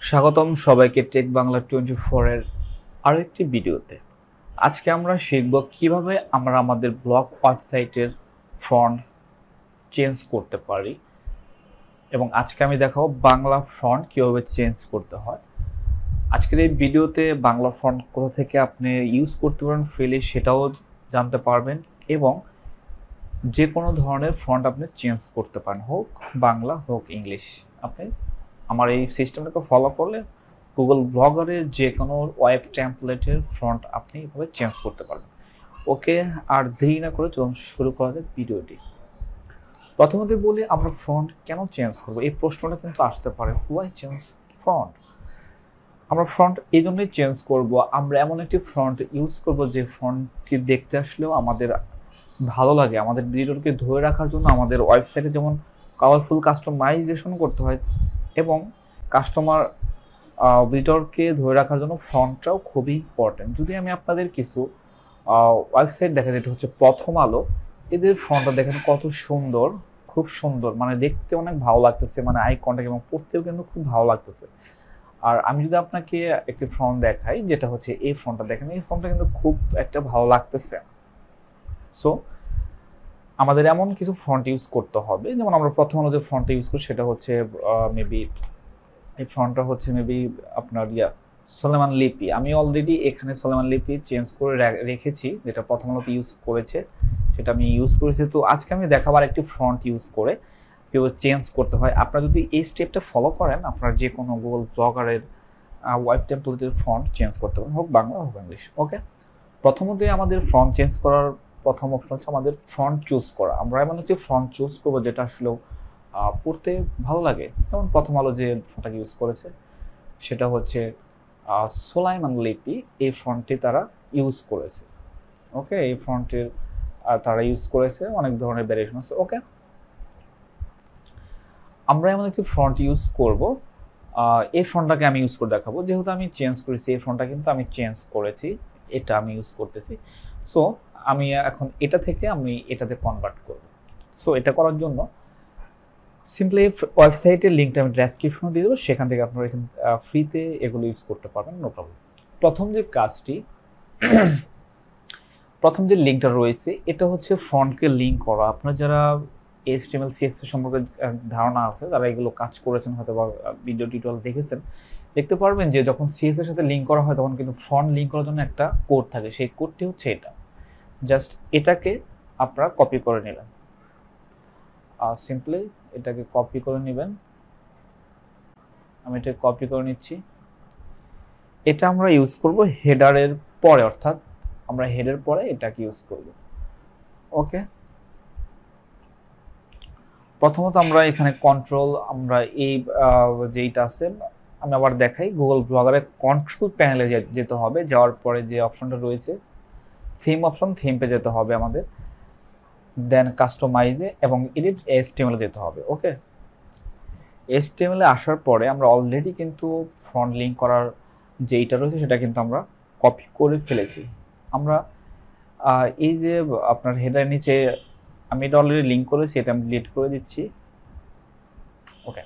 স্বাগতম সবাইকে টেক বাংলা 24 এর আরেকটি ভিডিওতে। আজকে আমরা শিখব কিভাবে আমরা আমাদের ব্লগ ওয়েবসাইটের ফন্ট চেঞ্জ করতে পারি এবং আজকে আমি দেখাবো বাংলা ফন্ট কিভাবে চেঞ্জ করতে হয়। আজকের এই ভিডিওতে বাংলা ফন্ট কোথা থেকে আপনি ইউজ করতে পারেন ফ্রিলি সেটাও জানতে পারবেন এবং যে কোনো ধরনের ফন্ট আপনি চেঞ্জ করতে পারেন, হোক বাংলা হোক ইংলিশ। আপনি আমার এই সিস্টেমটাকে ফলো করলে গুগল ব্লগারের যে কোনো ওয়েব টেমপ্লেটের ফন্ট আপনি এভাবে চেঞ্জ করতে পারবেন। ওকে, আর দেরি না করে চলুন শুরু করা যাক ভিডিওটি। প্রথমত বলি, আমরা ফন্ট কেন চেঞ্জ করব, এই প্রশ্নটা কিন্তু আসতে পারে, হোয়াই চেঞ্জ ফন্ট। আমরা ফন্ট এই জন্যই চেঞ্জ করব, আমরা এমন একটি ফন্ট ইউজ করব যে ফন্টটি দেখতে আসলেও আমাদের ভালো লাগে, আমাদের ভিডিওকে ধরে রাখার জন্য আমাদের ওয়েবসাইটে যেমন কালারফুল কাস্টমাইজেশন করতে হয় এবং কাস্টমার ভিডিওকে ধরে রাখার জন্য ফন্টটাও খুবই ইম্পর্টেন্ট। যদি আমি আপনাদের কিছু ওয়েবসাইট দেখা, যেটা হচ্ছে প্রথম আলো, এদের ফন্টটা দেখেন কত সুন্দর, খুব সুন্দর, মানে দেখতে অনেক ভালো লাগতেছে, মানে আই কন্টাক্ট এবং পড়তেও কিন্তু খুব ভালো লাগতেছে। আর আমি যদি আপনাকে একটি ফন্ট দেখাই, যেটা হচ্ছে এই ফন্টটা দেখেন, এই ফন্টটা কিন্তু খুব একটা ভালো লাগতেছে। সো আমাদের এমন কিছু ফন্ট ইউজ করতে হবে, যেমন আমরা প্রথম আলো যে ফন্টটা ইউজ করি সেটা হচ্ছে মেবি এই ফন্টটা হচ্ছে মেবি আপনার সোলাইমান লিপি। আমি অলরেডি এখানে সোলাইমান লিপি চেঞ্জ করে রেখেছি, যেটা প্রথম আলোতে ইউজ করেছে সেটা আমি ইউজ করেছি। তো আজকে আমি দেখাবার একটি ফন্ট ইউজ করে কীভাবে চেঞ্জ করতে হয়। আপনারা যদি এই স্টেপটা ফলো করেন, আপনার যে কোনো গুগল ব্লগারের ওয়েব টেমপ্লেটের ফন্ট চেঞ্জ করতে পারেন, হোক বাংলা হোক ইংলিশ। ওকে, প্রথমত আমাদের ফন্ট চেঞ্জ করার প্রথম অপশন হচ্ছে আমাদের ফন্ট চুজ করা। আমরা এমন একটি ফন্ট চুজ করবো যেটা আসলেও পড়তে ভালো লাগে। যেমন প্রথম আলো যে ফন্টটা ইউজ করেছে সেটা হচ্ছে সোলাইমান লিপি, এই ফন্টটি তারা ইউজ করেছে। ওকে, এই ফন্টের তারা ইউজ করেছে, অনেক ধরনের ভ্যারিয়েশন আছে। ওকে, আমরা এমন একটি ফন্ট ইউজ করব, এই ফন্টটাকে আমি ইউজ করে দেখাবো। যেহেতু আমি চেঞ্জ করেছি, এই ফন্টটা কিন্তু আমি চেঞ্জ করেছি, এটা আমি ইউজ করতেছি। সো আমি এখন এটা থেকে আমি এটাতে কনভার্ট করব। সো এটা করার জন্য সিম্পলি ওয়েবসাইটের লিঙ্কটা আমি ডেসক্রিপশনে দিয়ে দেবো, সেখান থেকে আপনারা এখানে ফ্রিতে এগুলো ইউজ করতে পারবেন, নো প্রবলেম। প্রথম যে কাজটি, প্রথম যে লিঙ্কটা রয়েছে এটা হচ্ছে ফন্টকে লিঙ্ক করা। আপনার যারা HTML CSS সম্পর্কে ধারণা আছে, তারা এগুলো কাজ করেছেন, হয়তো বা ভিডিও টিউটোরিয়াল দেখেছেন, দেখতে পারবেন যে যখন CSS এর সাথে লিঙ্ক করা হয় তখন কিন্তু ফন্ট লিঙ্ক করার জন্য একটা কোড থাকে, সেই কোডটি হচ্ছে এটা। জাস্ট এটাকে আপনারা কপি করে নেবেন, সিম্পলি এটাকে কপি করে নেবেন। আমি এটা কপি করে নিচ্ছি। এটা আমরা ইউজ করব হেডারের পরে, অর্থাৎ আমরা হেডের পরে এটাকে ইউজ করব। ওকে, প্রথমত আমরা এখানে কন্ট্রোল, আমরা এই যেইটা আছে আমি আবার দেখাই, গুগল ব্লগারের কন্ট্রোল প্যানেলে যেতে হবে। যাওয়ার পরে যে অপশনটা রয়েছে থিম অপশন, থিমে যেতে হবে আমাদের, দেন কাস্টমাইজে এবং এডিট HTML যেতে হবে। ওকে, HTML আসার পরে আমরা অলরেডি কিন্তু ফন্ট লিঙ্ক করার যেইটা রয়েছে সেটা কিন্তু আমরা কপি করে ফেলেছি। আমরা এই যে আপনার হেডার নিচে আমি এটা অলরেডি লিঙ্ক করেছি, এটা আমি ডিলিট করে দিচ্ছি। ওকে,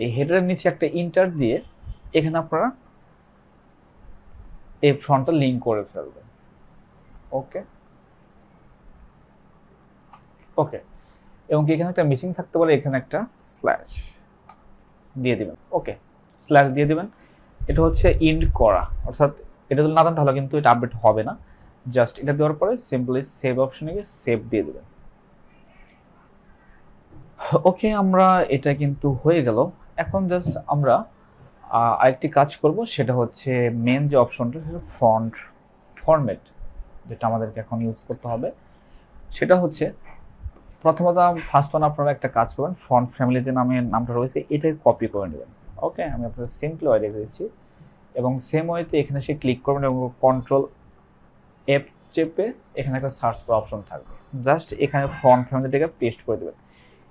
এই হেডারের নিচে একটা ইন্টার দিয়ে এখানে আপনারা এই ফন্টটা লিঙ্ক করে ফেলবেন। ওকে ওকে, এবং এখানে একটা মিসিং থাকতে পারে, এখানে একটা স্ল্যাশ দিয়ে দিবেন। ওকে, স্ল্যাশ দিয়ে দিবেন। এটা হচ্ছে ইন্ড করা, অর্থাৎ এটা যদি না দেন তাহলে কিন্তু এটা আপডেট হবে না। জাস্ট এটা দেওয়ার পরে সিম্পলি সেভ অপশনে গিয়ে সেভ দিয়ে দেবেন। ওকে, আমরা এটা কিন্তু হয়ে গেল। এখন জাস্ট আমরা আরেকটি কাজ করব, সেটা হচ্ছে মেন যে অপশনটা, সেটা ফন্ট ফরম্যাট, যেটা আমাদেরকে এখন ইউজ করতে হবে। সেটা হচ্ছে প্রথমত ফার্স্ট ওয়ান আপনারা একটা কাজ করবেন, ফন্ট ফ্যামিলি যে নামটা রয়েছে এটাকে কপি করে নেবেন। ওকে, আমি আপনাদের সিম্পলি ওয়ে দেখে দিচ্ছি এবং সেম ওয়েতে এখানে সে ক্লিক করবেন এবং কন্ট্রোল F চেপে এখানে একটা সার্চ করা অপশন থাকবে, জাস্ট এখানে ফন্ট ফ্যামিলিটাকে পেস্ট করে দেবেন।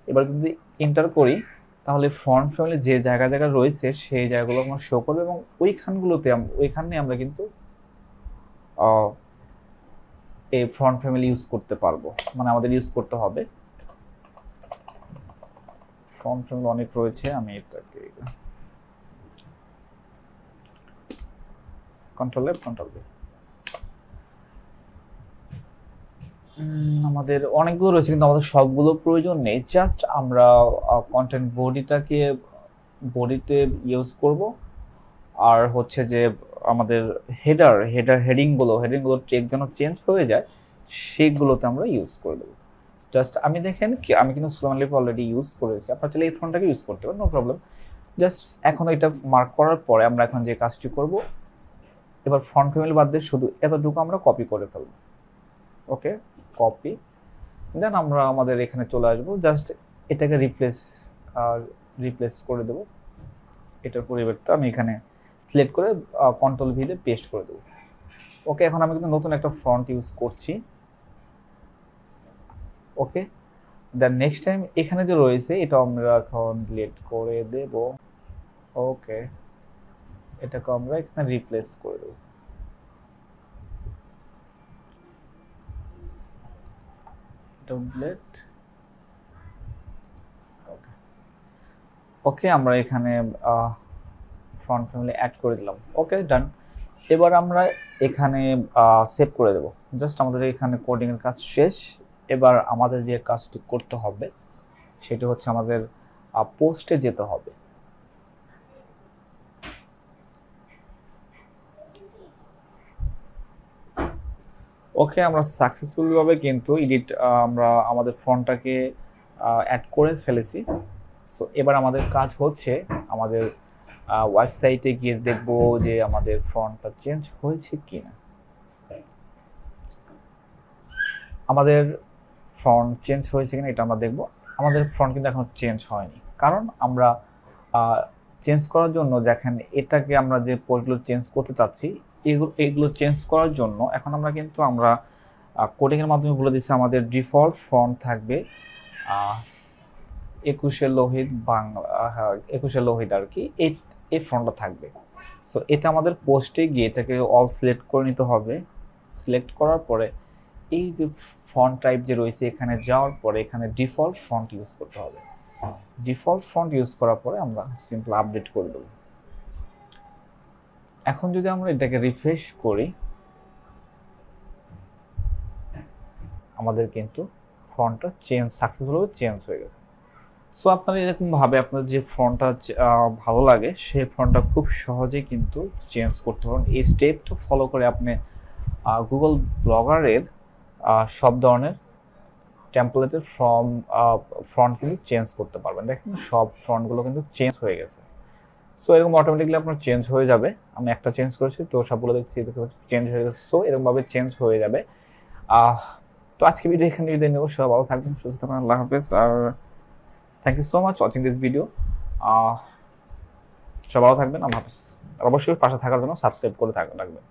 এবার যদি এন্টার করি তাহলে ফন্ট ফ্যামিলি যে জায়গায় রয়েছে সেই জায়গাগুলো আমার শো করবে এবং ওইখানে আমরা কিন্তু এই ফন্ট ফ্যামিলি ইউজ করতে পারবো, মানে আমাদের ইউজ করতে হবে। ফন্ট ফ্যামিলি অনেক রয়েছে, আমি এটাকে কন্ট্রোল এফ কন্ট্রোল ভি। আমাদের অনেকগুলো রয়েছে কিন্তু আমাদের সবগুলো প্রয়োজন নেই, জাস্ট আমরা কন্টেন্ট বডিতে ইউজ করব, আর হচ্ছে যে আমাদের হেডিংগুলো টেক্সট যেন চেঞ্জ হয়ে যায় সেগুলোতে আমরা ইউজ করে দেবো। জাস্ট আমি দেখেন কি আমি কিন্তু সুলাইমান লিপি অলরেডি ইউজ করেছি, আপনার চাইলে এই ফন্টটাকে ইউজ করতে পারেন, নো প্রবলেম। জাস্ট এখন এটা মার্ক করার পরে আমরা এখন যে কাজটি করব, এবার ফন্ট ফ্যামিলি বাদ দিয়ে শুধু এতটুকু আমরা কপি করে ফেলবো। ওকে, কপি, দেন আমরা আমাদের এখানে চলে আসবো, জাস্ট এটাকে রিপ্লেস করে দেবো। এটার পরিবর্তে আমি এখানে সিলেক্ট করে কন্ট্রোল ভি দিয়ে পেস্ট করে দেবো। ওকে, এখন আমি কিন্তু নতুন একটা ফন্ট ইউজ করছি। ওকে, দেন নেক্সট টাইম এখানে যে রয়েছে এটা আমরা এখন ডিলিট করে দেব। ওকে, এটাকে আমরা এখানে রিপ্লেস করে দেব। ডিলিট। ওকে, ওকে, আমরা এখানে ফন্ট ফ্যামিলি অ্যাড করে দিলাম। ওকে, ডান। এবার আমরা এখানে সেভ করে দেব। জাস্ট আমাদের এখানে কোডিং এর কাজ শেষ। এবার আমাদের যে কাজটি করতে হবে সেটা হচ্ছে আমাদের পোস্টে যেতে হবে। ওকে, আমরা সাকসেসফুলি ভাবে কিন্তু আমরা আমাদের ফন্টটাকে অ্যাড করে ফেলেছি। সো এবার আমাদের কাজ হচ্ছে আমাদের ওয়েবসাইটে গিয়ে দেখব যে আমাদের ফন্টটা চেঞ্জ হয়েছে কিনা। আমাদের ফন্ট চেঞ্জ হয়েছে কিনা এটা আমরা দেখব। আমাদের ফন্ট কিন্তু এখন চেঞ্জ হয়নি, কারণ আমরা চেঞ্জ করার জন্য দেখেন এটাকে আমরা যে পোস্টগুলো চেঞ্জ করতে চাচ্ছি এগুলো চেঞ্জ করার জন্য এখন আমরা কোডিং এর মাধ্যমে বলে দিচ্ছি আমাদের ডিফল্ট ফন্ট থাকবে 21 লোহিত বাংলা, 21 লোহিত আর কি, এই ফন্টটা থাকবে। সো এটা আমাদের পোস্টে গিয়ে এটাকে অল সিলেক্ট করে নিতে হবে। সিলেক্ট করার পরে এই যে ফন্ট টাইপ যে রয়েছে এখানে যাওয়ার পরে এখানে ডিফল্ট ফন্ট ইউজ করতে হবে। ডিফল্ট ফন্ট ইউজ করার পরে আমরা সিম্পল আপডেট করে দেব। এখন যদি আমরা এটাকে রিফ্রেশ করি আমাদের কিন্তু ফন্টটা সাকসেসফুলি চেঞ্জ হয়ে গেছে। সো আপনারা এরকম ভাবে আপনার যে ফন্টটা ভালো লাগে সেই ফন্টটা খুব সহজেই কিন্তু চেঞ্জ করতে পারেন। এই স্টেপটা ফলো করে আপনি গুগল ব্লগারের সব ধরনের টেমপ্লেটের ফন্ট কিন্তু চেঞ্জ করতে পারবেন। দেখেন সব ফন্টগুলো কিন্তু চেঞ্জ হয়ে গেছে। সো এরকম অটোমেটিকলি আপনার চেঞ্জ হয়ে যাবে। আমি একটা চেঞ্জ করেছি তো সবগুলো দেখছি চেঞ্জ হয়ে গেছে। সো এরকমভাবে চেঞ্জ হয়ে যাবে। তো আজকে ভিডিও এখানে বিদায় নেব। সবাই ভালো থাকবেন, সুস্থ থাকবেন, আল্লাহ হাফেজ। আর thank you so much watching this video. সবাই ভালো থাকবেন, আল্লাহ হাফেজ। আর অবশ্যই পাশে থাকার জন্য সাবস্ক্রাইব করে রাখবেন।